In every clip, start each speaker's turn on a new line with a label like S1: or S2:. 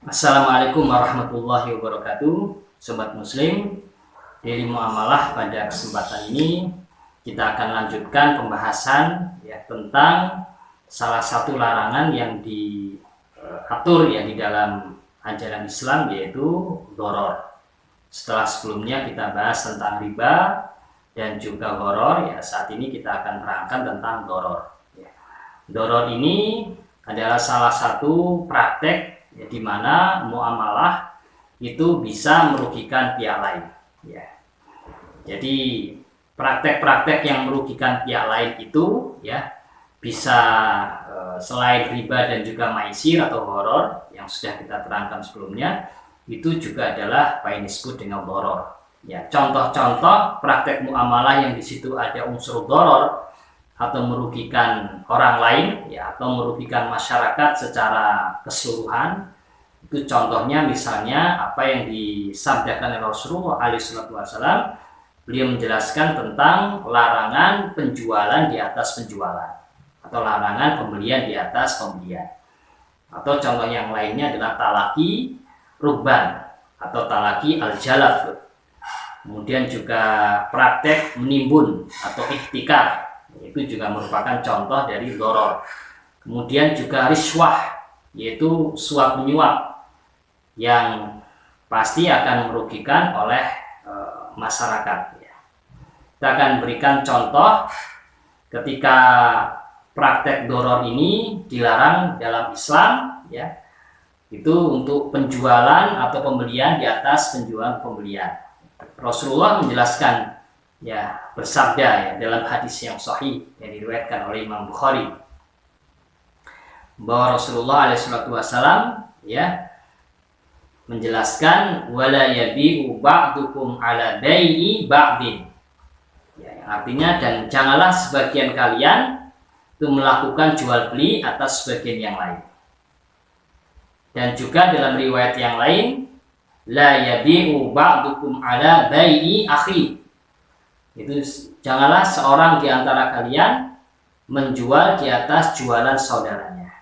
S1: Assalamualaikum warahmatullahi wabarakatuh, Sobat Muslim. Daily Muamalah pada kesempatan ini kita akan lanjutkan pembahasan tentang salah satu larangan yang diatur di dalam ajaran Islam, yaitu gharar. Setelah sebelumnya kita bahas tentang riba dan juga gharar, saat ini kita akan terangkan tentang gharar. Gharar ini adalah salah satu praktek di mana muamalah itu bisa merugikan pihak lain. Jadi praktek-praktek yang merugikan pihak lain itu bisa selain riba dan juga maisir atau gharar yang sudah kita terangkan sebelumnya, itu juga adalah apa yang disebut dengan gharar. Contoh-contoh praktek muamalah yang di situ ada unsur gharar atau merugikan orang lain atau merugikan masyarakat secara keseluruhan, itu contohnya misalnya apa yang disabdakan oleh Rasulullah SAW. Beliau menjelaskan tentang larangan penjualan di atas penjualan atau larangan pembelian di atas pembelian, atau contoh yang lainnya adalah talaki rukban atau talaki al-jalab. Kemudian juga praktek menimbun atau ihtikar, itu juga merupakan contoh dari gharar. Kemudian juga riswah, yaitu suap menyuap yang pasti akan merugikan oleh masyarakat. Kita akan berikan contoh ketika praktek gharar ini dilarang dalam Islam, itu untuk penjualan atau pembelian di atas penjualan pembelian. Rasulullah menjelaskan bersabda dalam hadis yang sahih yang diriwayatkan oleh Imam Bukhari, bahwa Rasulullah SAW menjelaskan wala yabi'u ba'dukum ala bai'i ba'din, yang artinya dan janganlah sebagian kalian itu melakukan jual beli atas sebagian yang lain. Dan juga dalam riwayat yang lain, la yabi'u ba'dukum ala bai'i akhi, itu janganlah seorang di antara kalian menjual di atas jualan saudaranya.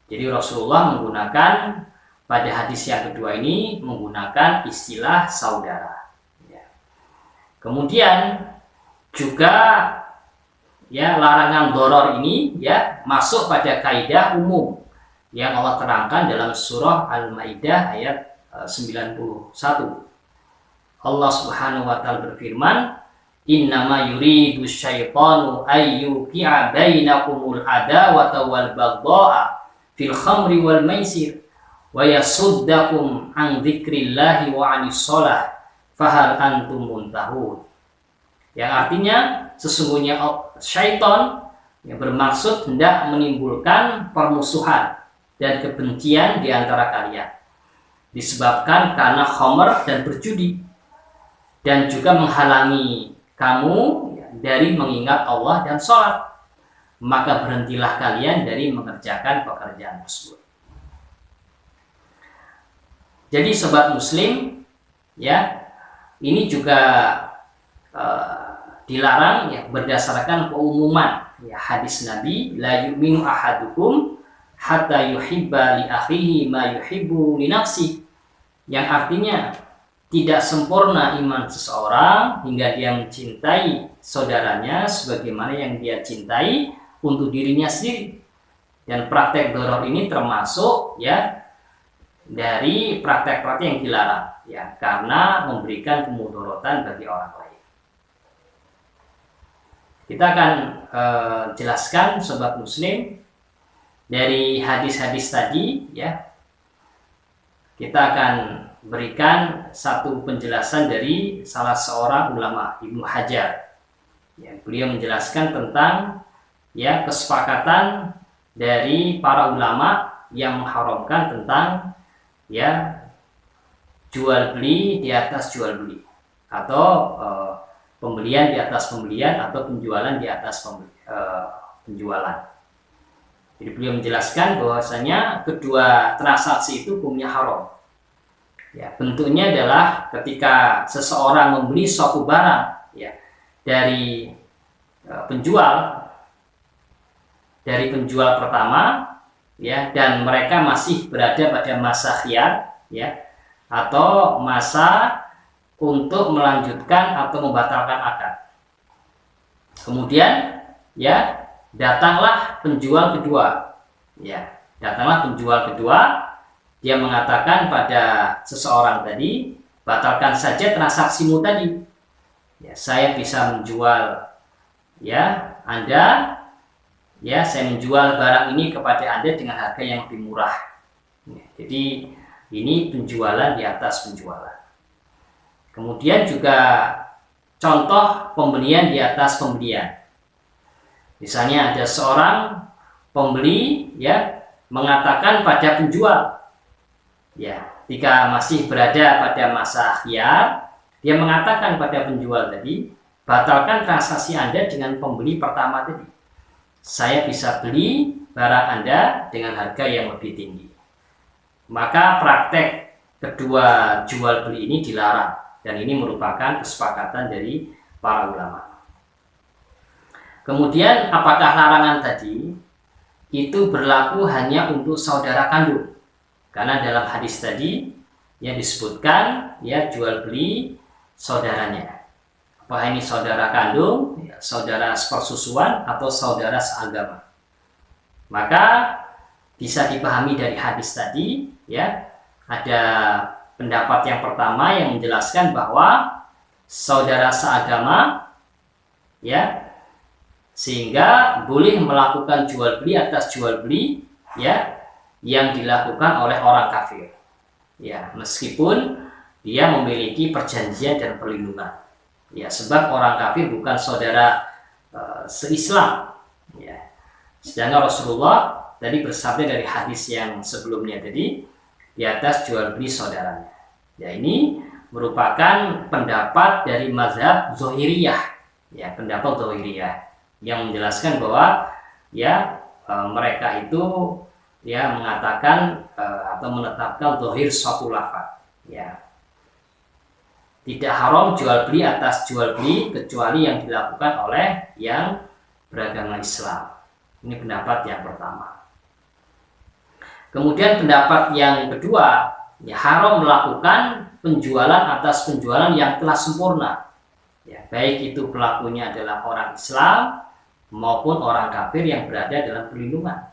S1: Jadi Rasulullah menggunakan pada hadis yang kedua ini menggunakan istilah saudara. Kemudian juga larangan gharar ini masuk pada kaidah umum yang Allah terangkan dalam surah Al-Maidah ayat 91. Allah Subhanahu wa taala berfirman, innama yuridu syaitanu ayyuqi'a bainakumul adawata wal baghdha'a fil khamri wal maisir wa yasuddakum an dzikrillahi wa 'anis shalah fahal antum muntahun. Yang artinya sesungguhnya syaitan yang bermaksud hendak menimbulkan permusuhan dan kebencian di antara kalian disebabkan karena khamr dan berjudi, dan juga menghalangi kamu dari mengingat Allah dan sholat, maka berhentilah kalian dari mengerjakan pekerjaan tersebut. Jadi sobat muslim, ini juga dilarang berdasarkan keumuman hadis Nabi, la yu'minu ahadukum hatta yuhibba li akhihi ma yuhibbu li nafsi, yang artinya tidak sempurna iman seseorang hingga dia mencintai saudaranya sebagaimana yang dia cintai untuk dirinya sendiri. Dan praktek gharar ini termasuk dari praktek-praktek yang dilarang karena memberikan kemudaratan bagi orang lain. Kita akan jelaskan sobat muslim dari hadis-hadis tadi. Kita akan berikan satu penjelasan dari salah seorang ulama, Ibnu Hajar. Beliau menjelaskan tentang kesepakatan dari para ulama yang mengharamkan tentang jual beli di atas jual beli, atau pembelian di atas pembelian, atau penjualan di atas penjualan. Jadi beliau menjelaskan bahwasanya kedua transaksi itu hukumnya haram. Bentuknya adalah ketika seseorang membeli suatu barang dari penjual pertama, ya, dan mereka masih berada pada masa khiyar, ya, atau masa untuk melanjutkan atau membatalkan akad. Kemudian, ya, datanglah penjual kedua, ya, datanglah penjual kedua. Dia mengatakan pada seseorang tadi, batalkan saja transaksimu tadi. Ya, saya bisa menjual, ya, Anda, ya, saya menjual barang ini kepada Anda dengan harga yang lebih murah. Ya, jadi ini penjualan di atas penjualan. Kemudian juga contoh pembelian di atas pembelian. Misalnya ada seorang pembeli, ya, mengatakan pada penjual, ya, ketika masih berada pada masa khiyar, dia mengatakan pada penjual tadi, batalkan transaksi Anda dengan pembeli pertama tadi. Saya bisa beli barang Anda dengan harga yang lebih tinggi. Maka praktek kedua jual beli ini dilarang, dan ini merupakan kesepakatan dari para ulama. Kemudian apakah larangan tadi itu berlaku hanya untuk saudara kandung? Karena dalam hadis tadi ya disebutkan, ya, jual beli saudaranya. Apakah ini saudara kandung, ya, saudara sepersusuan, atau saudara seagama? Maka bisa dipahami dari hadis tadi, ya, ada pendapat yang pertama yang menjelaskan bahwa saudara seagama, ya, sehingga boleh melakukan jual beli atas jual beli, ya, yang dilakukan oleh orang kafir, ya, meskipun dia memiliki perjanjian dan perlindungan, ya, sebab orang kafir bukan saudara se-Islam, ya. Sedangkan Rasulullah tadi bersabda dari hadis yang sebelumnya tadi, di atas jual beli saudaranya. Ya, ini merupakan pendapat dari mazhab Zahiriyah, ya, pendapat Zahiriyah yang menjelaskan bahwa, ya, mereka itu, ya, mengatakan atau menetapkan zahir suatu lafaz, ya, tidak haram jual beli atas jual beli kecuali yang dilakukan oleh yang beragama Islam. Ini pendapat yang pertama. Kemudian pendapat yang kedua, ya, haram melakukan penjualan atas penjualan yang telah sempurna, ya, baik itu pelakunya adalah orang Islam maupun orang kafir yang berada dalam perlindungan.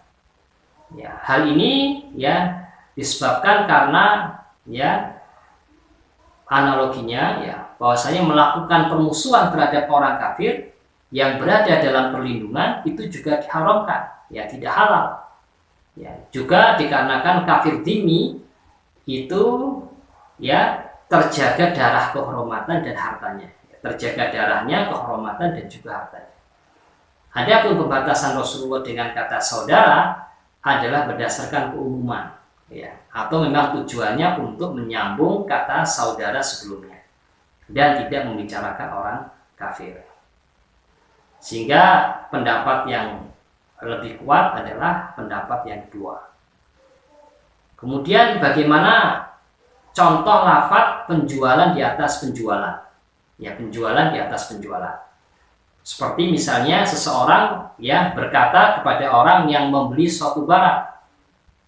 S1: Ya, hal ini, ya, disebabkan karena, ya, analoginya, ya, bahwasanya melakukan permusuhan terhadap orang kafir yang berada dalam perlindungan itu juga diharamkan, ya, tidak halal. Ya, juga dikarenakan kafir dhimmi itu, ya, terjaga darah kehormatan dan hartanya, ya, terjaga darahnya, kehormatan dan juga hartanya. Adapun pembatasan Rasulullah dengan kata saudara adalah berdasarkan keumuman, ya, atau memang tujuannya untuk menyambung kata saudara sebelumnya dan tidak membicarakan orang kafir. Sehingga pendapat yang lebih kuat adalah pendapat yang kedua. Kemudian bagaimana contoh lafaz penjualan di atas penjualan? Ya, penjualan di atas penjualan. Seperti misalnya seseorang, ya, berkata kepada orang yang membeli suatu barang,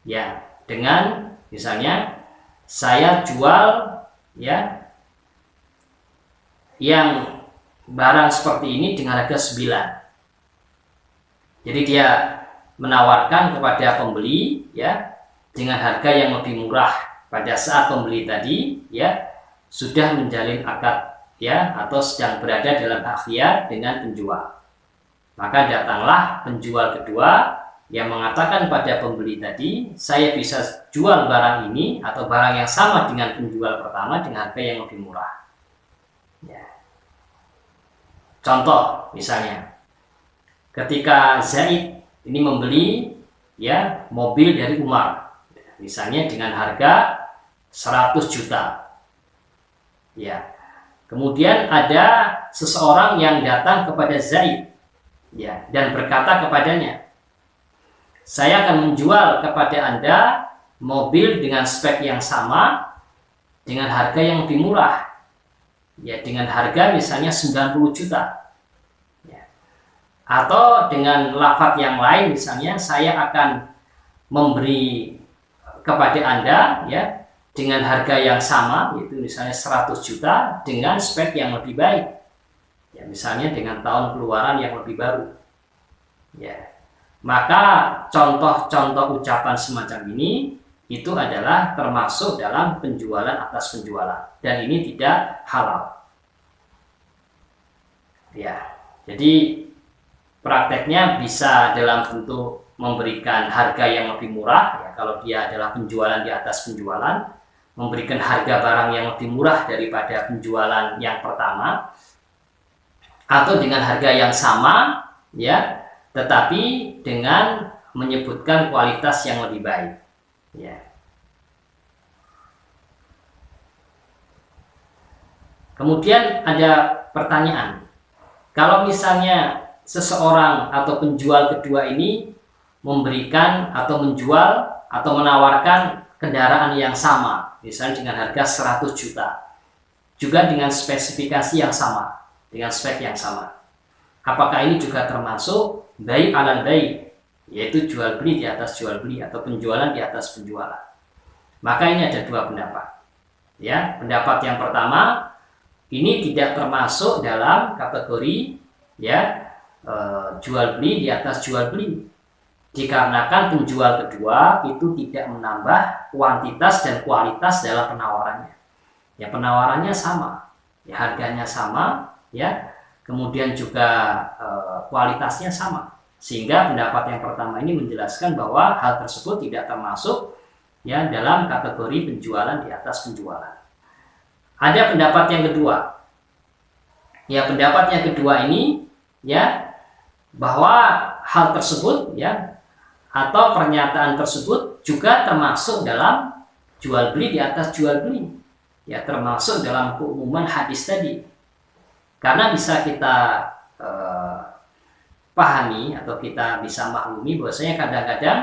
S1: ya, dengan misalnya saya jual, ya, yang barang seperti ini dengan harga 9. Jadi dia menawarkan kepada pembeli, ya, dengan harga yang lebih murah pada saat pembeli tadi, ya, sudah menjalin akad, ya, atau sedang berada dalam akhir dengan penjual. Maka datanglah penjual kedua yang mengatakan pada pembeli tadi, saya bisa jual barang ini atau barang yang sama dengan penjual pertama dengan harga yang lebih murah. Ya. Contoh misalnya, ketika Zaid ini membeli, ya, mobil dari Umar, misalnya dengan harga 100 juta, ya. Kemudian ada seseorang yang datang kepada Zaid, ya, dan berkata kepadanya, saya akan menjual kepada Anda mobil dengan spek yang sama dengan harga yang lebih murah, ya, dengan harga misalnya 90 juta, ya. Atau dengan lafaz yang lain, misalnya saya akan memberi kepada Anda ya dengan harga yang sama, yaitu misalnya 100 juta dengan spek yang lebih baik. Ya, misalnya dengan tahun keluaran yang lebih baru. Ya. Maka contoh-contoh ucapan semacam ini itu adalah termasuk dalam penjualan atas penjualan dan ini tidak halal. Ya. Jadi prakteknya bisa dalam bentuk memberikan harga yang lebih murah ya, kalau dia adalah penjualan di atas penjualan, memberikan harga barang yang lebih murah daripada penjualan yang pertama, atau dengan harga yang sama ya, tetapi dengan menyebutkan kualitas yang lebih baik ya. Kemudian ada pertanyaan, kalau misalnya seseorang atau penjual kedua ini memberikan atau menjual atau menawarkan kendaraan yang sama, misalnya dengan harga 100 juta, juga dengan spesifikasi yang sama, dengan spek yang sama. Apakah ini juga termasuk bai' alal bai', yaitu jual beli di atas jual beli atau penjualan di atas penjualan? Maka ini ada dua pendapat. Ya, pendapat yang pertama, ini tidak termasuk dalam kategori ya jual beli di atas jual beli, dikarenakan penjual kedua itu tidak menambah kuantitas dan kualitas dalam penawarannya. Ya, penawarannya sama, ya harganya sama, ya kemudian juga kualitasnya sama, sehingga pendapat yang pertama ini menjelaskan bahwa hal tersebut tidak termasuk ya dalam kategori penjualan di atas penjualan. Ada pendapat yang kedua. Ya, pendapat yang kedua ini ya bahwa hal tersebut ya atau pernyataan tersebut juga termasuk dalam jual beli di atas jual beli. Ya, termasuk dalam keumuman hadis tadi. Karena bisa kita pahami atau kita bisa maklumi bahwasanya kadang-kadang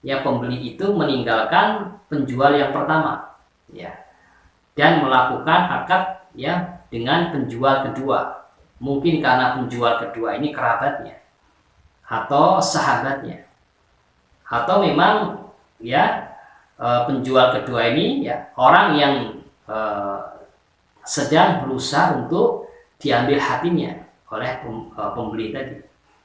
S1: ya pembeli itu meninggalkan penjual yang pertama ya dan melakukan akad ya dengan penjual kedua, mungkin karena penjual kedua ini kerabatnya atau sahabatnya, atau memang ya penjual kedua ini ya orang yang sedang berusaha untuk diambil hatinya oleh pembeli tadi,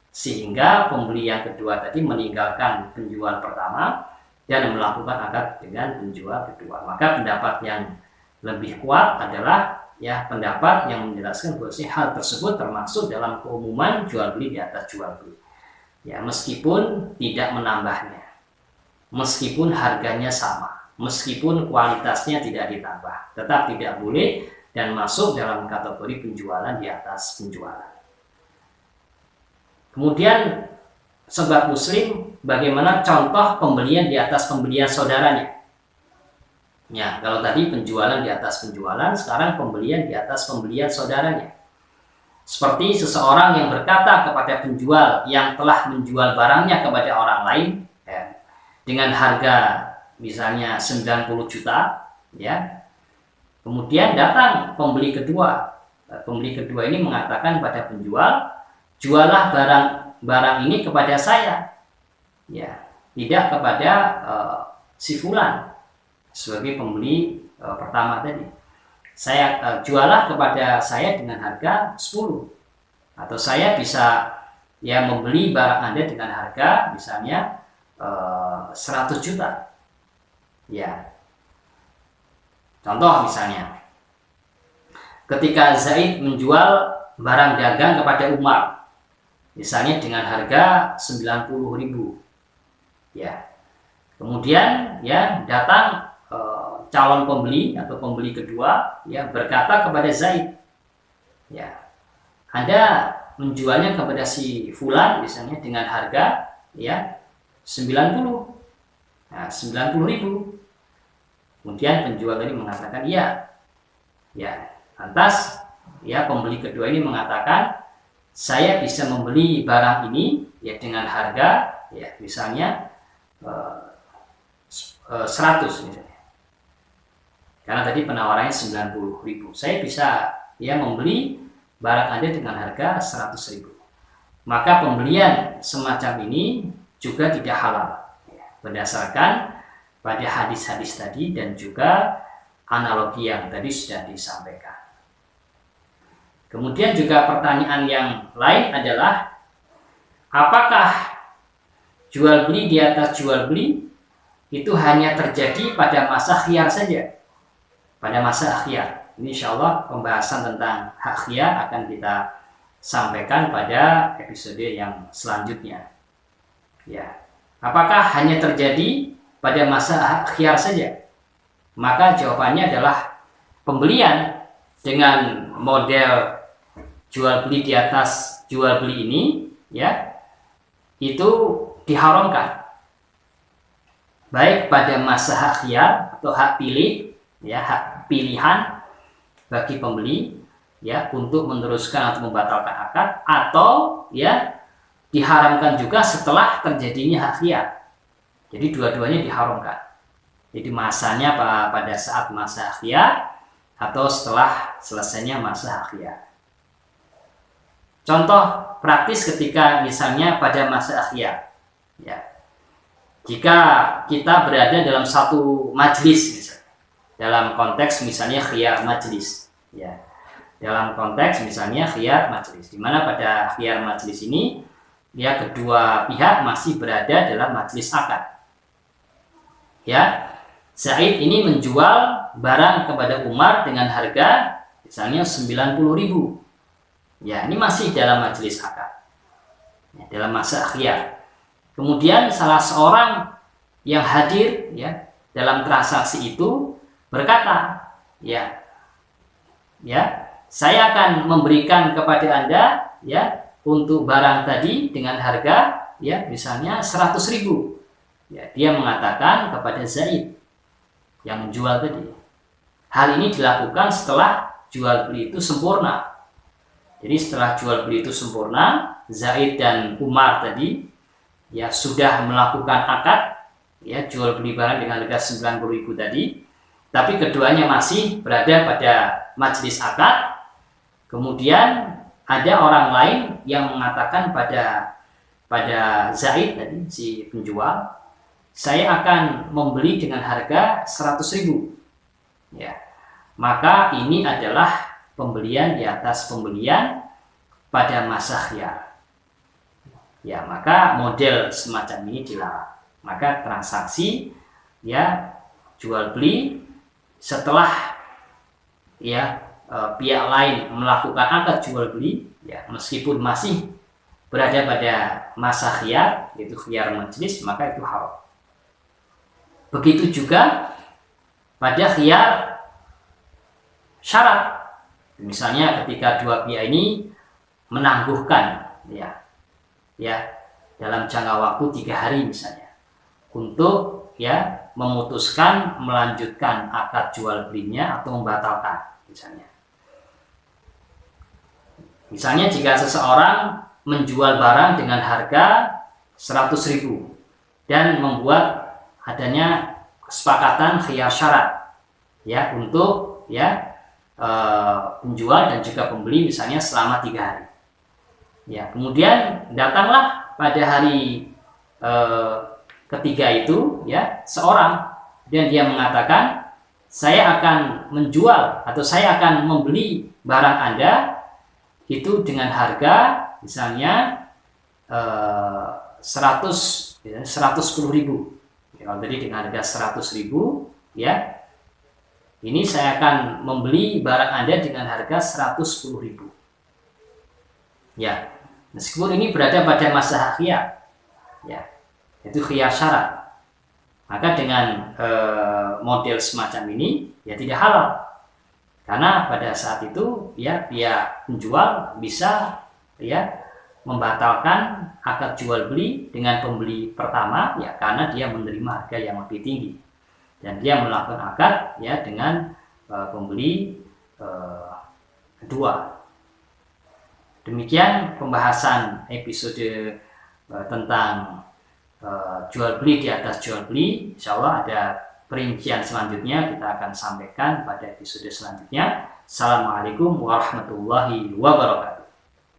S1: sehingga pembeli yang kedua tadi meninggalkan penjual pertama dan melakukan akad dengan penjual kedua. Maka pendapat yang lebih kuat adalah ya pendapat yang menjelaskan bahwa hal tersebut termasuk dalam keumuman jual beli di atas jual beli. Ya, meskipun tidak menambahnya, meskipun harganya sama, meskipun kualitasnya tidak ditambah, tetap tidak boleh dan masuk dalam kategori penjualan di atas penjualan. Kemudian sobat muslim, bagaimana contoh pembelian di atas pembelian saudaranya? Ya, kalau tadi penjualan di atas penjualan, sekarang pembelian di atas pembelian saudaranya. Seperti seseorang yang berkata kepada penjual yang telah menjual barangnya kepada orang lain ya, dengan harga misalnya 90 juta ya. Kemudian datang pembeli kedua. Pembeli kedua ini mengatakan pada penjual, "Jualah barang ini kepada saya." Ya, tidak kepada si fulan sebagai pembeli pertama tadi. Saya jualah kepada saya dengan harga 10, atau saya bisa ya membeli barang Anda dengan harga misalnya 100 juta. Ya. Contoh misalnya, ketika Zaid menjual barang dagang kepada Umar, misalnya dengan harga 90.000. Ya. Kemudian ya datang calon pembeli atau pembeli kedua ya berkata kepada Zaid, ya Anda menjualnya kepada si fulan misalnya dengan harga ya 90, nah, 90.000. Kemudian penjual ini mengatakan iya, ya lantas ya pembeli kedua ini mengatakan saya bisa membeli barang ini ya dengan harga ya misalnya 100 misalnya. Karena tadi penawarannya 90.000. Saya bisa ya membeli barang Anda dengan harga 100.000. Maka pembelian semacam ini juga tidak halal. berdasarkan pada hadis-hadis tadi dan juga analogi yang tadi sudah disampaikan. Kemudian juga pertanyaan yang lain adalah, apakah jual beli di atas jual beli itu hanya terjadi pada masa khiyar saja? Pada masa khiyar. Ini insya Allah pembahasan tentang hak khiyar akan kita sampaikan pada episode yang selanjutnya. Ya, apakah hanya terjadi pada masa hak khiyar saja? Maka jawabannya adalah pembelian dengan model jual beli di atas jual beli ini, ya, itu diharamkan. Baik pada masa hak khiyar atau hak pilih, ya, hak pilihan bagi pembeli, ya, untuk meneruskan atau membatalkan akad, atau ya diharamkan juga setelah terjadinya hak khiyar. Jadi dua-duanya diharamkan. Jadi masanya pada saat masa khiyar atau setelah selesainya masa khiyar. Contoh praktis ketika misalnya pada masa khiyar, ya, jika kita berada dalam satu majelis, misalnya, dalam konteks misalnya khiyar majelis, ya, dalam konteks misalnya khiyar majelis, di mana pada khiyar majelis ini, ya, kedua pihak masih berada dalam majelis akad. Ya, Zaid ini menjual barang kepada Umar dengan harga misalnya 90.000. Ya, ini masih dalam majelis akad, ya, dalam masa khiyar. Kemudian salah seorang yang hadir, ya, dalam transaksi itu berkata, ya, saya akan memberikan kepada Anda, ya, untuk barang tadi dengan harga, ya, misalnya 100.000. Ya, dia mengatakan kepada Zaid yang menjual tadi. Hal ini dilakukan setelah jual beli itu sempurna. Jadi setelah jual beli itu sempurna, Zaid dan Umar tadi, ya, sudah melakukan akad, ya, jual beli barang dengan harga 90.000 tadi, tapi keduanya masih berada pada majelis akad. Kemudian ada orang lain yang mengatakan pada Zaid tadi, si penjual, saya akan membeli dengan harga 100.000. Ya, maka ini adalah pembelian di atas pembelian pada masa khiyar. Ya, maka model semacam ini dilarang. Maka transaksi, ya, jual beli setelah, ya, pihak lain melakukan akad jual beli, ya, meskipun masih berada pada masa khiyar, yaitu khiyar majelis, maka itu haram. Begitu juga pada khiyar syarat. Misalnya ketika dua pihak ini menangguhkan, ya, dalam jangka waktu 3 hari misalnya, untuk, ya, memutuskan melanjutkan akad jual belinya atau membatalkan misalnya. Misalnya jika seseorang menjual barang dengan harga 100.000 dan membuat adanya kesepakatan khiyar syarat, ya, untuk, ya, penjual dan juga pembeli misalnya selama 3 hari. Ya, kemudian datanglah pada hari ketiga itu, ya, seorang, dan dia mengatakan, saya akan menjual atau saya akan membeli barang Anda itu dengan harga misalnya 110.000. Kalau tadi dengan harga 100.000, ya, ini saya akan membeli barang Anda dengan harga 110.000. Ya, meskipun ini berada pada masa khiyar, ya, itu khiyar syarat, maka dengan model semacam ini, ya, tidak halal, karena pada saat itu, ya, pihak penjual bisa, ya, membatalkan akad jual beli dengan pembeli pertama, ya, karena dia menerima harga yang lebih tinggi, dan dia melakukan akad, ya, dengan pembeli kedua. Demikian pembahasan episode tentang jual beli di atas jual beli. Insya Allah ada perincian selanjutnya kita akan sampaikan pada episode selanjutnya. Assalamualaikum warahmatullahi wabarakatuh.